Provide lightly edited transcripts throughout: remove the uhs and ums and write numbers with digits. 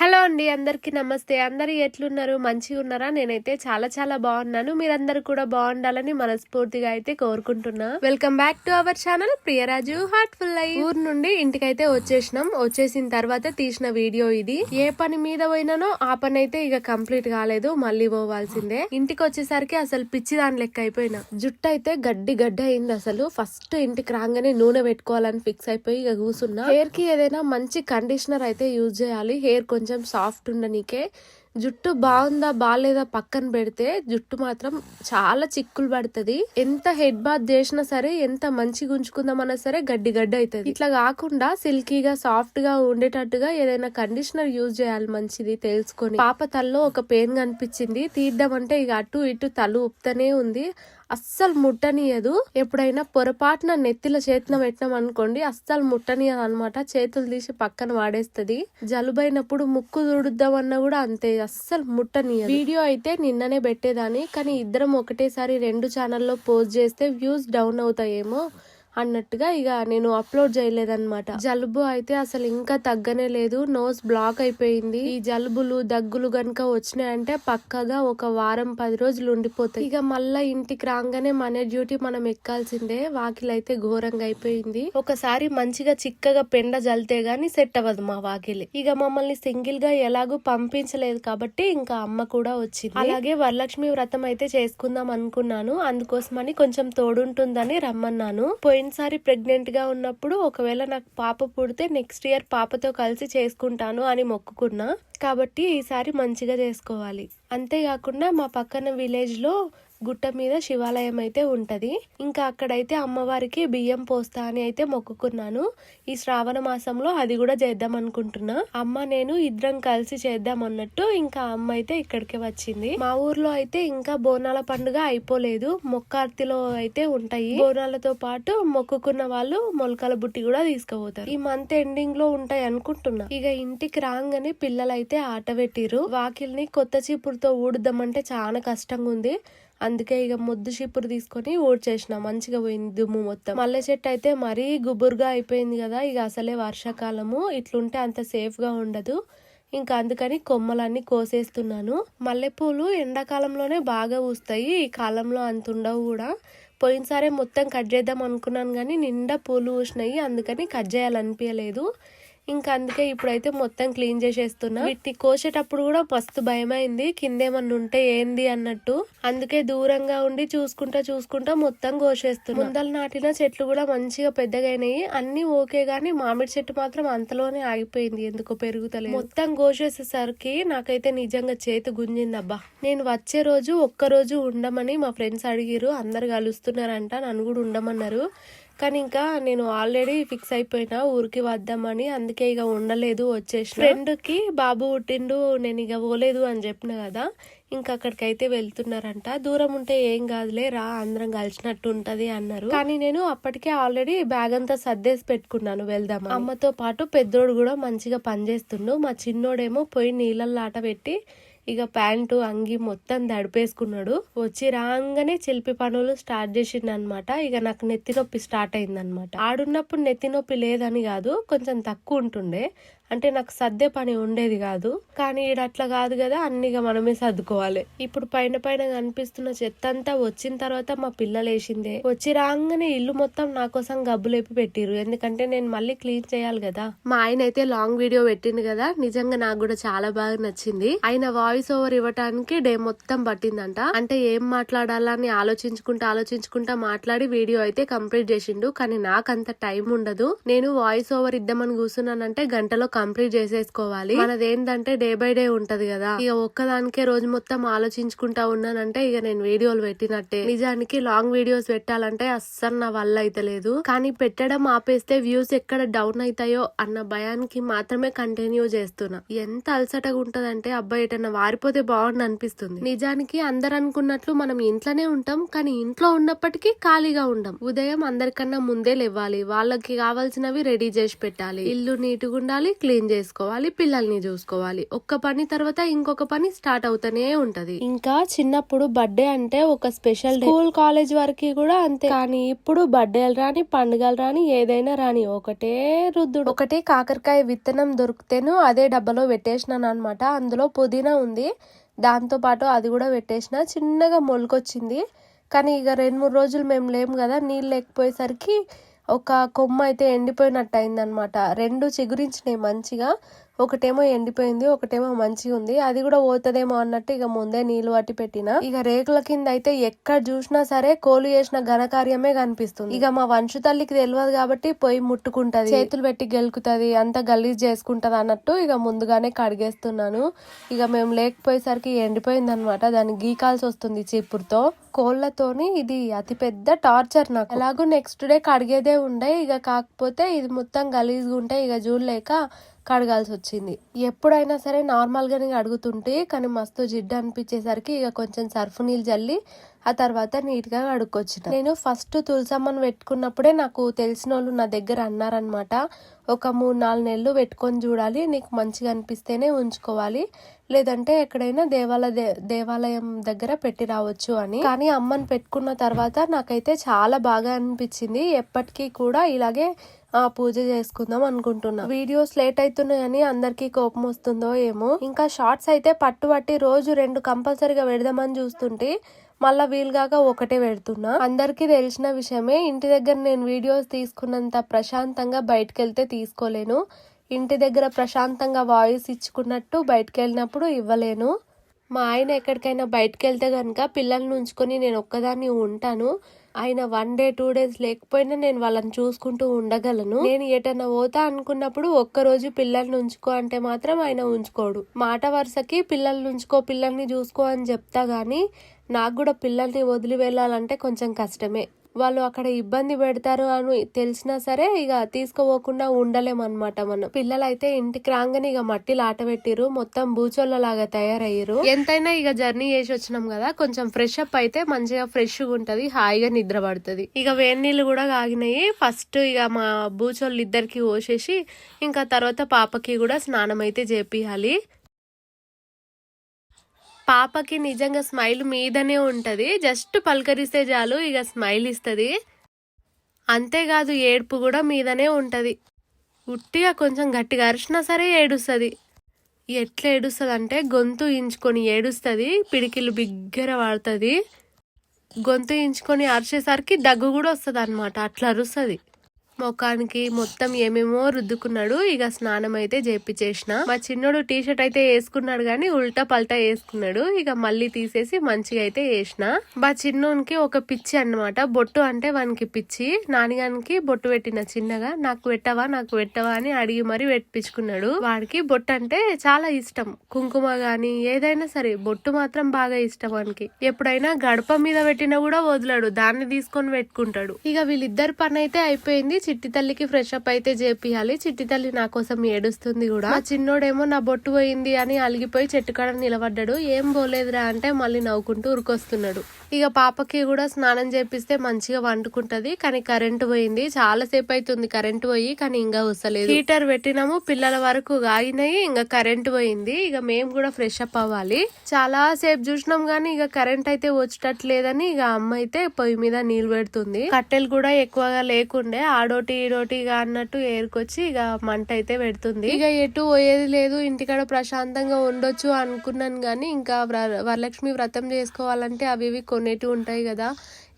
Hello అండి, అందరికీ నమస్తే. అందరూ ఎట్లున్నారు? మంచిగా ఉన్నారా? నేనైతే చాలా బాగున్నాను. మీరందరూ కూడా బాగుండాలని మనస్ఫూర్తిగా అయితే కోరుకుంటున్నా. Welcome back to our channel Priyaraju heartful life. ఊరు నుండి ఇంటికైతే వచ్చేసినాం. వచ్చేసిన తర్వాత తీసిన వీడియో ఇది. ఏ పని మీద పోయినానో ఆ పని అయితే ఇక కంప్లీట్ కాలేదు, మళ్ళీ పోవాల్సిందే. ఇంటికి వచ్చేసరికి అసలు పిచ్చి దాని లెక్క అయిపోయినా. జుట్టు అయితే గడ్డి అయింది. అసలు ఫస్ట్ ఇంటికి రాగానే నూనె పెట్టుకోవాలని ఫిక్స్ అయిపోయి ఇక కూర్చున్నా. హెయిర్ కి ఏదైనా మంచి కండిషనర్ అయితే యూజ్ చేయాలి. హెయిర్ కొంచెం సాఫ్ట్ ఉండనీకే. జుట్టు బాగుందా బాగాలేదా పక్కన పెడితే జుట్టు మాత్రం చాలా చిక్కులు పడుతుంది. ఎంత హెడ్ బాత్ చేసినా సరే, ఎంత మంచిగా ఉంచుకుందామన్నా సరే గడ్డి అవుతుంది. ఇట్లా కాకుండా సిల్కీగా సాఫ్ట్ గా ఉండేటట్టుగా ఏదైనా కండిషనర్ యూజ్ చేయాలి మంచిది తెలుసుకొని. పాప తల్లో ఒక పెయిన్ కనిపించింది, తీద్దామంటే ఇక అటు ఇటు తల ఊపుతూనే ఉంది. అస్సలు ముట్టనీయదు. ఎప్పుడైనా పొరపాటున నెత్తిలో చేతిన పెట్టినాం అనుకోండి, అస్సలు ముట్టనీయదు అనమాట. చేతులు తీసి పక్కన వాడేస్తుంది. జలుబైనప్పుడు ముక్కు తుడుద్దామన్నా కూడా అంతే, అస్సలు ముట్టనీయదు. వీడియో అయితే నిన్ననే పెట్టేదాన్ని, కానీ ఇద్దరం ఒకటేసారి 2 ఛానల్లో పోస్ట్ చేస్తే వ్యూస్ డౌన్ అవుతాయేమో అన్నట్టుగా ఇక నేను అప్లోడ్ చేయలేదన్నమాట. జలుబు అయితే అసలు ఇంకా తగ్గనే లేదు. నోస్ బ్లాక్ అయిపోయింది. ఈ జలుబులు దగ్గులు గనుక వచ్చినాయంటే పక్కగా ఒక వారం 10 రోజులు ఉండిపోతాయి. ఇక మళ్ళా ఇంటికి రాగానే మన డ్యూటీ మనం ఎక్కాల్సిందే. వాకిలైతే ఘోరంగా అయిపోయింది. ఒకసారి మంచిగా చిక్కగా పెండ జల్తే గాని సెట్ అవ్వదు మా వాకిలి. ఇక మమ్మల్ని సింగిల్ గా ఎలాగూ పంపించలేదు కాబట్టి ఇంకా అమ్మ కూడా వచ్చింది. అలాగే వరలక్ష్మి వ్రతం అయితే చేసుకుందాం అనుకున్నాను. అందుకోసమని కొంచెం తోడుంటుందని రమ్మన్నాను. పోయినసారి ప్రెగ్నెంట్ గా ఉన్నప్పుడు ఒకవేళ నాకు పాప పుడితే నెక్స్ట్ ఇయర్ పాపతో కలిసి చేసుకుంటాను అని మొక్కుకున్నా. కాబట్టి ఈసారి మంచిగా చేసుకోవాలి. అంతేకాకుండా మా పక్కన విలేజ్ లో గుట్ట మీద శివాలయం అయితే ఉంటది. ఇంకా అక్కడైతే అమ్మవారికి బియ్యం పోస్తా అని అయితే మొక్కుకున్నాను. ఈ శ్రావణ మాసంలో అది కూడా చేద్దాం అనుకుంటున్నా. అమ్మ నేను ఇద్దరం కలిసి చేద్దాం అన్నట్టు ఇంకా అమ్మ అయితే ఇక్కడికి వచ్చింది. మా ఊర్లో అయితే ఇంకా బోనాల పండుగ అయిపోలేదు. మొక్కార్తిలో అయితే ఉంటాయి. బోనాలతో పాటు మొక్కుకున్న వాళ్ళు మొలకల బుట్టి కూడా తీసుకుపోతారు. ఈ మంత్ ఎండింగ్ లో ఉంటాయి అనుకుంటున్నా. ఇక ఇంటికి రాగానే పిల్లలైతే ఆట పెట్టిరు. వాకిల్ని కొత్త చీపురుతో ఊడుద్దామంటే చాలా కష్టంగా ఉంది. అందుకే ఇక ముద్దు చీపురు తీసుకొని ఊడ్చేసిన. మంచిగా పోయింది దుమ్ము మొత్తం. మల్లె చెట్టు అయితే మరీ గుబురుగా అయిపోయింది కదా. ఇక అసలే వర్షాకాలము, ఇట్లుంటే అంత సేఫ్ గా ఉండదు. ఇంకా అందుకని కొమ్మలన్నీ కోసేస్తున్నాను. మల్లెపూలు ఎండాకాలంలోనే బాగా పూస్తాయి, ఈ కాలంలో అంత ఉండవు కూడా. పోయినసారే మొత్తం కట్ చేద్దాం అనుకున్నాను కానీ నిండా పూలు పూసినాయి, అందుకని కట్ చేయాలనిపించలేదు. ఇంకా అందుకే ఇప్పుడైతే మొత్తం క్లీన్ చేసేస్తున్నా. వీటిని కోసేటప్పుడు కూడా మస్తు భయమైంది, కిందేమన్నా ఉంటే ఏంది అన్నట్టు. అందుకే దూరంగా ఉండి చూసుకుంటా మొత్తం కోసేస్తున్నా. ముందల నాటిన చెట్లు కూడా మంచిగా పెద్దగైనాయి. అన్ని ఓకే గానీ మామిడి చెట్టు మాత్రం అంతలోనే ఆగిపోయింది, ఎందుకో పెరుగుతలేదు. మొత్తం కోసేసేసరికి నాకైతే నిజంగా చేతి గుంజిందబ్బా. నేను వచ్చే రోజు ఒక్కరోజు ఉండమని మా ఫ్రెండ్స్ అడిగిరు. అందరు కలుస్తున్నారంట, నన్ను కూడా ఉండమన్నారు. కానీ ఇంకా నేను ఆల్రెడీ ఫిక్స్ అయిపోయినా ఊరికి వద్దామని. అందుకే ఇక ఉండలేదు, వచ్చేసి. ఫ్రెండ్ కి బాబు పుట్టిండు, నేను ఇక పోలేదు అని చెప్పిన కదా. ఇంకా అక్కడికైతే వెళ్తున్నారంట. దూరం ఉంటే ఏం కాదులే రా, అందరం కలిసినట్టు ఉంటది అన్నారు. కానీ నేను అప్పటికే ఆల్రెడీ బ్యాగ్ అంతా సర్దేసి పెట్టుకున్నాను వెళ్దాం. అమ్మతో పాటు పెద్దోడు కూడా మంచిగా పనిచేస్తుండు. మా చిన్నోడేమో పోయి నీళ్ళల్లో ఆట పెట్టి ఇక ప్యాంటు అంగి మొత్తం దడిపేసుకున్నాడు. వచ్చి రాగానే చిలిపి పనులు స్టార్ట్ చేసిండు అనమాట. ఇక నాకు నెత్తి నొప్పి స్టార్ట్ అయింది అనమాట. ఆడున్నప్పుడు నెత్తి నొప్పి లేదని కాదు, కొంచెం తక్కువ ఉంటుండే. అంటే నాకు సర్దే పని ఉండేది కాదు. కానీ ఈడ అట్లా కాదు కదా, అన్నిగా మనమే సర్దుకోవాలి. ఇప్పుడు పైన కనిపిస్తున్న చెత్త అంతా వచ్చిన తర్వాత మా పిల్లలు వేసిందే. వచ్చి రాగానే ఇల్లు మొత్తం నా కోసం గబ్బులేపి పెట్టిరు, ఎందుకంటే నేను మళ్ళీ క్లీన్ చేయాలి కదా. మా ఆయన అయితే లాంగ్ వీడియో పెట్టింది కదా, నిజంగా నాకు కూడా చాలా బాగా నచ్చింది. ఆయన వాయిస్ ఓవర్ ఇవ్వటానికి డే మొత్తం పట్టిందంట. అంటే ఏం మాట్లాడాలని ఆలోచించుకుంటా మాట్లాడి వీడియో అయితే కంప్లీట్ చేసిండు. కానీ నాకంత టైం ఉండదు. నేను వాయిస్ ఓవర్ ఇద్దామని కూర్చున్నానంటే గంటలో కంప్లీట్ చేసేసుకోవాలి. మనదేంటంటే డే బై డే ఉంటది కదా. ఇక ఒక్కదానికే రోజు మొత్తం ఆలోచించుకుంటా ఉన్నానంటే ఇక నేను వీడియోలు పెట్టినట్టే. నిజానికి లాంగ్ వీడియోస్ పెట్టాలంటే అస్సలు నా వల్ల అయితే లేదు. కానీ పెట్టడం ఆపేస్తే వ్యూస్ ఎక్కడ డౌన్ అవుతాయో అన్న భయానికి మాత్రమే కంటిన్యూ చేస్తున్నా. ఎంత అలసటగా ఉంటదంటే అబ్బాయి ఎటన్నా వారిపోతే బాగుండు అనిపిస్తుంది. నిజానికి అందరు అనుకున్నట్లు మనం ఇంట్లోనే ఉంటాం, కానీ ఇంట్లో ఉన్నప్పటికీ ఖాళీగా ఉండం. ఉదయం అందరికన్నా ముందే లేవాలి, వాళ్ళకి కావాల్సినవి రెడీ చేసి పెట్టాలి, ఇల్లు నీట్గా ఉండాలి, క్లీన్ చేసుకోవాలి, పిల్లల్ని చూసుకోవాలి. ఒక్క పని తర్వాత ఇంకొక పని స్టార్ట్ అవుతూనే ఉంటది. ఇంకా చిన్నప్పుడు బర్త్డే అంటే ఒక స్పెషల్ డే, స్కూల్ కాలేజ్ వరకు కూడా అంతే. కానీ ఇప్పుడు బర్త్డేలు రాని, పండుగలు రాని, ఏదైనా రాని ఒకటే రుద్దుడు. ఒకటి కాకరకాయ విత్తనం దొరికితేను అదే డబ్బాలో పెట్టేసినాను అనమాట. అందులో పుదీనా ఉంది, దాంతో పాటు అది కూడా పెట్టేసిన. చిన్నగా మొలకొచ్చింది. కానీ ఇక 2-3 రోజులు మేము లేము కదా, నీళ్ళు లేకపోయేసరికి ఒక కొమ్మ అయితే ఎండిపోయినట్టు అయిందనమాట. 2 చిగురించినాయి మంచిగా, ఒకటేమో ఎండిపోయింది, ఒకటేమో మంచిగా ఉంది. అది కూడా పోతుందేమో అన్నట్టు ఇక ముందే నీళ్లు పట్టి పెట్టిన. ఇక రేకుల కింద అయితే ఎక్కడ చూసినా సరే కోలు చేసిన ఘనకార్యమే కనిపిస్తుంది. ఇక మా వంశు తల్లికి తెలియదు కాబట్టి పొయ్యి ముట్టుకుంటది, చేతులు పెట్టి గెలుకుతుంది, అంత గలీజ్ చేసుకుంటది అన్నట్టు ఇక ముందుగానే కడిగేస్తున్నాను. ఇక మేము లేకపోయేసరికి ఎండిపోయింది అనమాట. దాన్ని గీకాల్సి వస్తుంది చీపురుతో. కోళ్లతోని ఇది అతి పెద్ద టార్చర్ నాకు. ఎలాగో నెక్స్ట్ డే కడిగేదే ఉండే, ఇక కాకపోతే ఇది మొత్తం గలీజ్గా ఉంటే ఇక చూడలేక కడగాల్సి వచ్చింది. ఎప్పుడైనా సరే నార్మల్ గానే అడుగుతుంటే, కానీ మస్తు జిడ్డు అనిపించేసరికి ఇక కొంచెం సర్ఫ్ నీళ్ళు జల్లి ఆ తర్వాత నీట్ గా కడుక్కొచ్చిన. నేను ఫస్ట్ తులసమ్మను పెట్టుకున్నప్పుడే నాకు తెలిసిన వాళ్ళు నా దగ్గర అన్నారనమాట, ఒక 3-4 నెలలు పెట్టుకొని చూడాలి, నీకు మంచిగా అనిపిస్తేనే ఉంచుకోవాలి, లేదంటే ఎక్కడైనా దేవాలయం దగ్గర పెట్టి రావచ్చు అని. కానీ అమ్మని పెట్టుకున్న తర్వాత నాకైతే చాలా బాగా అనిపించింది. ఎప్పటికీ కూడా ఇలాగే పూజ చేసుకుందాం అనుకుంటున్నా. వీడియోస్ లేట్ అవుతున్నాయని అందరికి కోపం వస్తుందో ఏమో. ఇంకా షార్ట్స్ అయితే పట్టుబట్టి రోజు 2 కంపల్సరీగా పెడదామని చూస్తుంటే మళ్ళా వీలుగాక ఒకటే పెడుతున్నా. అందరికీ తెలిసిన విషయమే, ఇంటి దగ్గర నేను వీడియోస్ తీసుకున్నంత ప్రశాంతంగా బయటకు వెళ్తే తీసుకోలేను. ఇంటి దగ్గర ప్రశాంతంగా వాయిస్ ఇచ్చుకున్నట్టు బయటకు వెళ్ళినప్పుడు ఇవ్వలేను. మా ఆయన ఎక్కడికైనా బయటకు వెళ్తే కనుక పిల్లల్ని ఉంచుకొని నేను ఒక్కదాన్ని ఉంటాను. ఆయన 1 డే 2 డేస్ లేకపోయినా నేను వాళ్ళని చూసుకుంటూ ఉండగలను. నేను ఎటన్నా పోతా అనుకున్నప్పుడు ఒక్కరోజు పిల్లల్ని ఉంచుకో అంటే మాత్రం ఆయన ఉంచుకోడు. మాట వరుసకి పిల్లల్ని ఉంచుకో, పిల్లల్ని చూసుకో అని చెప్తా గానీ నాకు కూడా పిల్లల్ని వదిలి వెళ్ళాలంటే కొంచెం కష్టమే. వాళ్ళు అక్కడ ఇబ్బంది పెడతారు అని తెలిసినా సరే ఇక తీసుకోపోకుండా ఉండలేమన్నమాట. మనం పిల్లలైతే ఇంటికి రాగానే ఇక మట్టిలు ఆట పెట్టిరు, మొత్తం బూచోళ్ళలాగా తయారయ్యారు. ఎంతైనా ఇక జర్నీ చేసి వచ్చినాం కదా, కొంచెం ఫ్రెష్ అప్ అయితే మంచిగా ఫ్రెష్గా ఉంటది, హాయిగా నిద్ర పడుతుంది. ఇక వేడి నీళ్ళు కూడా కాగినాయి. ఫస్ట్ ఇక మా బూచోళ్ళు ఇద్దరికి పోసేసి ఇంకా తర్వాత పాపకి కూడా స్నానం అయితే చేపియాలి. పాపకి నిజంగా స్మైల్ మీదనే ఉంటది, జస్ట్ పలకరిస్తే చాలు ఇక స్మైల్ ఇస్తుంది. అంతేకాదు ఏడుపు కూడా మీదనే ఉంటది. ఉట్టిగా కొంచెం గట్టిగా అరిచినా సరే ఏడుస్తుంది. ఎట్లా ఏడుస్తుంది అంటే గొంతు ఇంచుకొని ఏడుస్తుంది, పిడికిలు బిగ్గర వాడుతుంది. గొంతు ఇంచుకొని అరిచేసరికి దగ్గు కూడా వస్తుంది అనమాట, అట్లా అరుస్తుంది. ముఖానికి మొత్తం ఏమేమో రుద్దుకున్నాడు. ఇక స్నానం అయితే చేపించేసిన. మా చిన్నోడు టీషర్ట్ అయితే వేసుకున్నాడు కానీ ఉల్టా పల్టా వేసుకున్నాడు. ఇక మళ్ళీ తీసేసి మంచిగా అయితే వేసిన. మా చిన్నోనికి ఒక పిచ్చి అన్నమాట, బొట్టు అంటే వానికి పిచ్చి. నాన్నగానికి బొట్టు పెట్టిన చిన్నగా, నాకు పెట్టవా అని అడిగి మరి పెట్టించుకున్నాడు. వాడికి బొట్టు అంటే చాలా ఇష్టం, కుంకుమ గాని ఏదైనా సరే బొట్టు మాత్రం బాగా ఇష్టం వానికి. ఎప్పుడైనా గడప మీద పెట్టినా కూడా వదలడు, దాన్ని తీసుకొని పెట్టుకుంటాడు. ఇక వీళ్ళిద్దరి పని అయితే అయిపోయింది. చిట్టి తల్లికి ఫ్రెష్ అప్ అయితే చేపియాలి. చిట్టి తల్లి నా కోసం ఏడుస్తుంది కూడా. చిన్నోడేమో నా బొట్టు పోయింది అని అలిగిపోయి చెట్టు కాడ నిలబడ్డాడు. ఏం పోలేదురా అంటే మళ్ళీ నవ్వుకుంటూ ఉరికొస్తున్నాడు. ఇక పాపకి కూడా స్నానం చేపిస్తే మంచిగా వండుకుంటది. కానీ కరెంటు పోయింది, చాలా సేపు అవుతుంది కరెంటు పోయి, కానీ ఇంకా వస్తలేదు. హీటర్ పెట్టినాము, పిల్లల వరకు ఆగినాయి, ఇంకా కరెంటు పోయింది. ఇక మేము కూడా ఫ్రెష్ అప్ అవ్వాలి. చాలా సేపు చూసినాం గానీ ఇక కరెంట్ అయితే వచ్చేటట్లేదని ఇక అమ్మ అయితే పొయ్యి మీద నీళ్లు పెడుతుంది. కట్టెలు కూడా ఎక్కువగా లేకుండే, ఆడోటి ఈడోటిగా అన్నట్టు ఏరుకొచ్చి ఇక మంట అయితే పెడుతుంది. ఇక ఎటు పోయేది లేదు, ఇంటికాడ ప్రశాంతంగా ఉండొచ్చు అనుకున్నాను గానీ ఇంకా వరలక్ష్మి వ్రతం చేసుకోవాలంటే అవి ఇవి కొనేటి ఉంటాయి కదా.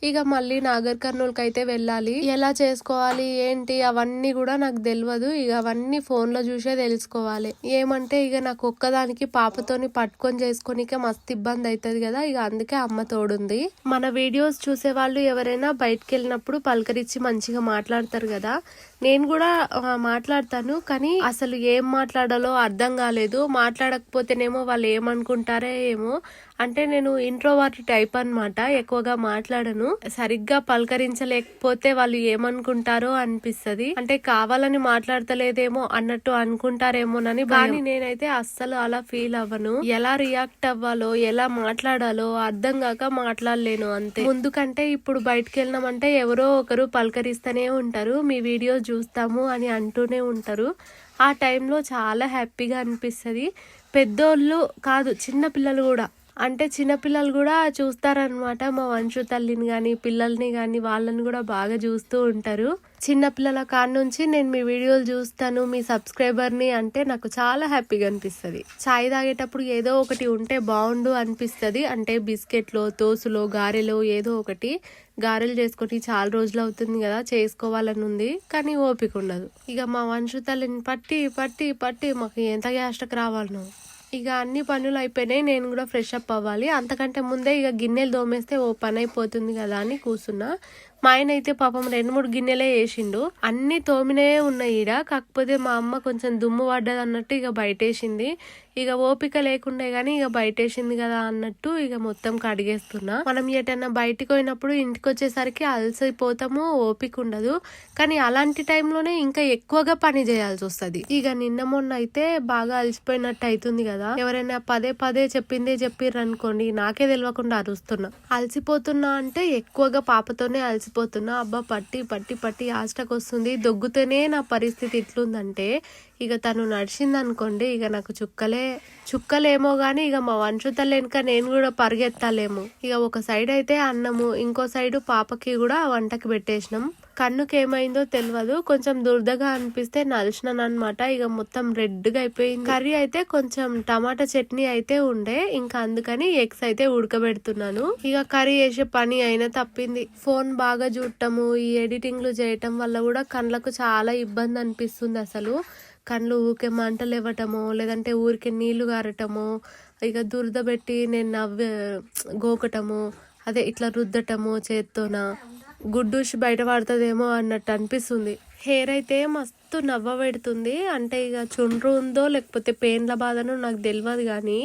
ఇక మళ్ళీ నాగర్ కర్నూలుకి అయితే వెళ్ళాలి. ఎలా చేసుకోవాలి ఏంటి అవన్నీ కూడా నాకు తెలియదు. ఇక అవన్నీ ఫోన్ లో చూసే తెలుసుకోవాలి. ఏమంటే ఇక నాకు ఒక్కదానికి పాపతోని పట్టుకొని చేసుకోనికే మస్తు ఇబ్బంది అవుతుంది కదా. ఇక అందుకే అమ్మ తోడుంది. మన వీడియోస్ చూసే వాళ్ళు ఎవరైనా బయటకు వెళ్ళినప్పుడు పలకరించి మంచిగా మాట్లాడతారు కదా, నేను కూడా మాట్లాడతాను. కానీ అసలు ఏం మాట్లాడాలో అర్థం కాలేదు. మాట్లాడకపోతేనేమో వాళ్ళు ఏమనుకుంటారో ఏమో. అంటే నేను ఇంట్రోవర్ట్ టైప్ అన్నమాట, ఎక్కువగా మాట్లాడను. సరిగ్గా పలకరించలేకపోతే వాళ్ళు ఏమనుకుంటారో అనిపిస్తది. అంటే కావాలని మాట్లాడతలేదేమో అన్నట్టు అనుకుంటారేమోనని. కానీ నేనైతే అస్సలు అలా ఫీల్ అవ్వను. ఎలా రియాక్ట్ అవ్వాలో ఎలా మాట్లాడాలో అర్థం కాక మాట్లాడలేను అంతే. ముందుకంటే ఇప్పుడు బయటకు వెళ్ళినామంటే ఎవరో ఒకరు పలకరిస్తూనే ఉంటారు, మీ వీడియోస్ చూస్తాము అని అంటూనే ఉంటారు. ఆ టైంలో చాలా హ్యాపీగా అనిపిస్తుంది. పెద్దోళ్ళు కాదు, చిన్న పిల్లలు కూడా, అంటే చిన్నపిల్లలు కూడా చూస్తారనమాట. మా వంశు తల్లిని కానీ పిల్లల్ని కానీ వాళ్ళని కూడా బాగా చూస్తూ ఉంటారు. చిన్నపిల్లల కాడ నుంచి నేను మీ వీడియోలు చూస్తాను, మీ సబ్స్క్రైబర్ని అంటే నాకు చాలా హ్యాపీగా అనిపిస్తుంది. చాయ్ తాగేటప్పుడు ఏదో ఒకటి ఉంటే బాగుండు అనిపిస్తుంది. అంటే బిస్కెట్లో, తోసులో, గారెలో ఏదో ఒకటి. గారెలు చేసుకొని చాలా రోజులు అవుతుంది కదా, చేసుకోవాలని ఉంది కానీ ఓపిక ఉండదు. ఇక మా వంశు తల్లిని పట్టి పట్టి పట్టి మాకు ఎంత గ్యాస్ట్కి రావాలనో. ఇక అన్ని పనులు అయిపోయినాయి, నేను కూడా ఫ్రెష్ అప్ అవ్వాలి. అంతకంటే ముందే ఇక గిన్నెలు తోమేస్తే ఓ పని అయిపోతుంది కదా అని కూర్చున్నా. మా ఆయన అయితే పాపం 2-3 గిన్నెలే వేసిండు. అన్ని తోమినే ఉన్నాయి ఈడ. కాకపోతే మా అమ్మ కొంచెం దుమ్ము పడ్డది అన్నట్టు ఇక బయటేసింది. ఇక ఓపిక లేకుండే గానీ ఇక బయటేసింది కదా అన్నట్టు ఇక మొత్తం కడిగేస్తున్నా. మనం ఎటన్నా బయటికి పోయినప్పుడు ఇంటికి వచ్చేసరికి అలసిపోతాము, ఓపిక ఉండదు. కానీ అలాంటి టైంలోనే ఇంకా ఎక్కువగా పని చేయాల్సి వస్తుంది. ఇక నిన్న మొన్న అయితే బాగా అలసిపోయినట్టు అవుతుంది కదా. ఎవరైనా పదే పదే చెప్పిర్రు అనుకోండి, నాకే తెలియకుండా అరుస్తున్నా. అలసిపోతున్నా అంటే ఎక్కువగా పాపతోనే అలసిపోతున్నా. అబ్బా పట్టి పట్టి పట్టి ఆస్టకు వస్తుంది. దొగ్గుతూనే నా పరిస్థితి ఇట్లుందంటే ఇక తను నడిచింది అనుకోండి, ఇక నాకు చుక్కలేమో గానీ ఇక మా వంశు తల్లి వెనుక నేను కూడా పరిగెత్తాలేమో. ఇక ఒక సైడ్ అయితే అన్నము, ఇంకో సైడు పాపకి కూడా వంటకి పెట్టేసినాం. కన్నుకి ఏమైందో తెలియదు, కొంచెం దురదగా అనిపిస్తే నలిచినాను అనమాట. ఇక మొత్తం రెడ్గా అయిపోయింది. కర్రీ అయితే కొంచెం టమాటా చట్నీ అయితే ఉండే, ఇంకా అందుకని ఎగ్స్ అయితే ఉడకబెడుతున్నాను. ఇక కర్రీ చేసే పని అయినా తప్పింది. ఫోన్ బాగా చూడటము, ఈ ఎడిటింగ్లు చేయటం వల్ల కూడా కళ్ళకు చాలా ఇబ్బంది అనిపిస్తుంది. అసలు కళ్ళు ఊరికే మంటలు ఇవ్వటము, లేదంటే ఊరికే నీళ్లు గారటము, ఇక దురద పెట్టి నేను గోకటము, అదే ఇట్లా రుద్దటము చేత్తోన, గుడ్డూసి బయట పడుతుందేమో అన్నట్టు అనిపిస్తుంది. హెయిర్ అయితే మస్తు నవ్వ పెడుతుంది. అంటే ఇక చుండ్రు ఉందో లేకపోతే పెయిన్ల బాధనో నాకు తెలియదు కానీ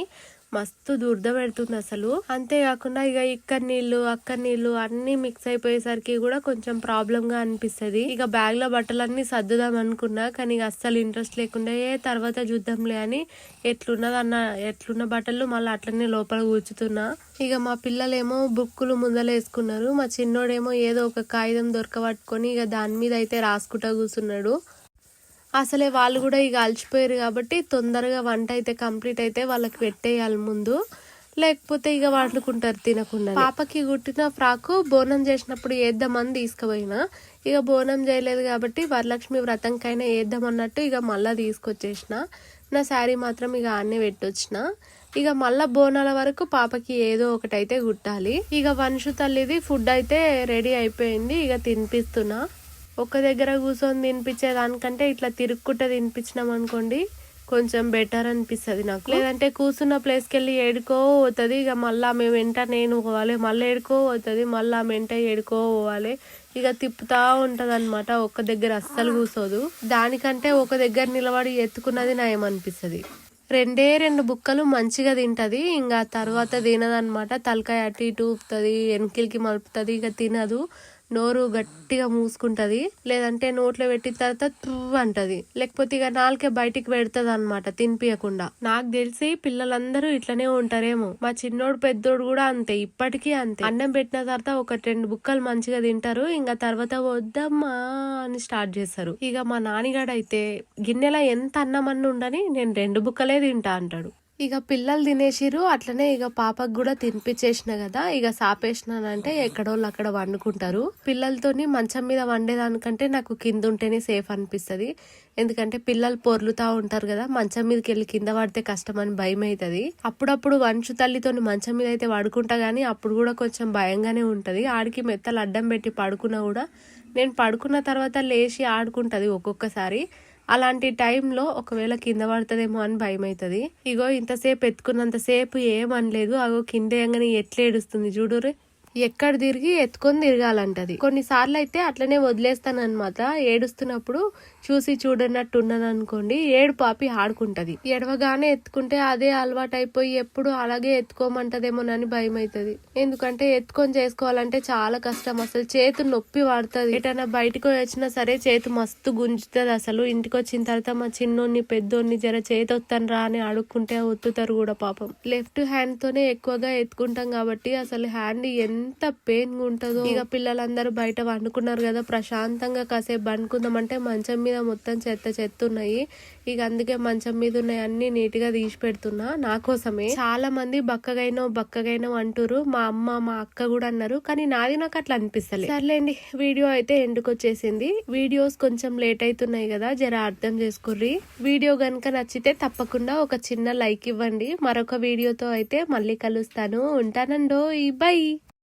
మస్తు దురద పెడుతుంది అసలు. అంతేకాకుండా ఇక ఇక్కడ నీళ్లు అక్కడ నీళ్లు అన్ని మిక్స్ అయిపోయేసరికి కూడా కొంచెం ప్రాబ్లం గా అనిపిస్తుంది. ఇక బ్యాగ్ లో బట్టలన్నీ సర్దుదాం అనుకున్నా, కానీ ఇక అస్సలు ఇంట్రెస్ట్ లేకుండా తర్వాత చూద్దాంలే అని ఎట్లున్న బట్టలు మళ్ళీ అట్లనే లోపల కూర్చుతున్నా. ఇక మా పిల్లలేమో బుక్కులు ముందలేసుకున్నారు. మా చిన్నోడేమో ఏదో ఒక కాగితం దొరకబట్టుకొని ఇక దాని మీద అయితే రాసుకుంటా కూర్చున్నాడు. అసలే వాళ్ళు కూడా ఇక అలసిపోయారు కాబట్టి తొందరగా వంట అయితే కంప్లీట్ అయితే వాళ్ళకి పెట్టేయాలి ముందు, లేకపోతే ఇక వండుకుంటారు తినకుండా. పాపకి కుట్టిన ఫ్రాకు బోనం చేసినప్పుడు వేద్దామని తీసుకుపోయినా, ఇక బోనం చేయలేదు కాబట్టి వరలక్ష్మి వ్రతంకైనా వేద్దామన్నట్టు ఇక మళ్ళీ తీసుకొచ్చేసిన. నా శారీ మాత్రం ఇక ఆన్నే పెట్టొచ్చిన. ఇక మళ్ళా బోనాల వరకు పాపకి ఏదో ఒకటైతే కుట్టాలి. ఇక వంశు తల్లిది ఫుడ్ అయితే రెడీ అయిపోయింది, ఇక తినిపిస్తున్నా. ఒక దగ్గర కూర్చొని తినిపించేదానికంటే ఇట్లా తిరుక్కుంటే తినిపించినాం అనుకోండి కొంచెం బెటర్ అనిపిస్తుంది నాకు. లేదంటే కూర్చున్న ప్లేస్కి వెళ్ళి ఏడుకో పోతుంది. ఇక మళ్ళీ మేము వెంట నేను పోవాలి, మళ్ళీ ఏడుకో పోతుంది, మళ్ళీ వెంట ఏడుకో పోవాలి. ఇక తిప్పుతా ఉంటది అనమాట. ఒక్క దగ్గర అస్సలు కూర్చోదు. దానికంటే ఒక దగ్గర నిలబడి ఎత్తుకున్నది నయమనిపిస్తుంది. 2 బుక్కలు మంచిగా తింటది. ఇంకా తర్వాత తినదనమాట. తలకాయ అటు ఇటు ఊపుతుంది, వెనకిలికి మలుపుతుంది, ఇక తినదు. నోరు గట్టిగా మూసుకుంటది, లేదంటే నోట్లో పెట్టిన తర్వాత తువ్వు అంటది, లేకపోతే ఇక నాలుకే బయటికి పెడతది అనమాట తినిపియకుండా. నాకు తెలిసి పిల్లలందరూ ఇట్లనే ఉంటారేమో. మా చిన్నోడు పెద్దోడు కూడా అంతే, ఇప్పటికీ అంతే. అన్నం పెట్టిన తర్వాత 1-2 బుక్కలు మంచిగా తింటారు, ఇంకా తర్వాత వద్దమ్మా అని స్టార్ట్ చేస్తారు. ఇక మా నాన్నగాడైతే గిన్నెలో ఎంత అన్నం అన్న ఉండని నేను 2 బుక్కలే తింటా అంటాడు. ఇక పిల్లలు తినేసిరు, అట్లనే ఇక పాపకు కూడా తినిపించేసిన కదా, ఇక సాపేసినానంటే ఎక్కడోళ్ళు అక్కడ వండుకుంటారు. పిల్లలతోని మంచం మీద వండేదానికంటే నాకు కింద ఉంటేనే సేఫ్ అనిపిస్తుంది. ఎందుకంటే పిల్లలు పొర్లుతా ఉంటారు కదా, మంచం మీదకి వెళ్ళి కింద పడితే కష్టం అని భయం అవుతుంది. అప్పుడప్పుడు వంశు తల్లితోని మంచం మీద అయితే పడుకుంటా గానీ అప్పుడు కూడా కొంచెం భయంగానే ఉంటది. ఆడికి మెత్తలు అడ్డం పెట్టి పడుకున్నా కూడా నేను పడుకున్న తర్వాత లేచి ఆడుకుంటది ఒక్కొక్కసారి. అలాంటి టైంలో ఒకవేళ కింద పడుతుందేమో అని భయం అవుతుంది. ఇగో ఇంతసేపు ఎత్తుకున్నంతసేపు ఏమనలేదు, అగో కింద ఎంగని ఎట్లా ఏడుస్తుంది చూడురే. ఎక్కడ తిరిగి ఎత్తుకొని తిరగాలంటది. కొన్నిసార్లు అయితే అట్లనే వదిలేస్తాను అనమాట. ఏడుస్తున్నప్పుడు చూసి చూడనట్టు ఉన్నది అనుకోండి, ఏడు పాపి ఆడుకుంటది. ఎడవగానే ఎత్తుకుంటే అదే అలవాటు అయిపోయి ఎప్పుడు అలాగే ఎత్తుకోమంటదేమోనని భయం అవుతుంది. ఎందుకంటే ఎత్తుకొని చేసుకోవాలంటే చాలా కష్టం. అసలు చేతు నొప్పి పడుతుంది. ఎటైనా బయటకు వచ్చినా సరే చేతు మస్తు గుంజుతుంది. అసలు ఇంటికి వచ్చిన తర్వాత మా చిన్నోన్ని పెద్దోన్ని జర చేతి వస్తాను రా అని అడుక్కుంటే ఒత్తుతారు కూడా పాపం. లెఫ్ట్ హ్యాండ్ తోనే ఎక్కువగా ఎత్తుకుంటాం కాబట్టి అసలు హ్యాండ్ ఎంత పెయిన్ ఉంటుందో. ఇక పిల్లలందరూ బయట వండుకున్నారు కదా, ప్రశాంతంగా కాసేపు వండుకుందామంటే మంచం మీద మీద మొత్తం చెత్త చెత్త ఉన్నాయి. ఇక అందుకే మంచం మీద ఉన్నాయి అన్ని నీట్ గా తీసి పెడుతున్నా నా కోసమే. చాలా మంది బక్కగైనో అంటారు. మా అమ్మ మా అక్క కూడా అన్నారు, కానీ నాది నాకు అట్లా అనిపిస్తలేదు. సర్లేండి, వీడియో అయితే ఎండుకు వచ్చేసింది. వీడియోస్ కొంచెం లేట్ అవుతున్నాయి కదా, జర అర్థం చేసుకుర్రి. వీడియో గనుక నచ్చితే తప్పకుండా ఒక చిన్న లైక్ ఇవ్వండి. మరొక వీడియోతో అయితే మళ్ళీ కలుస్తాను. ఉంటానండో, బై.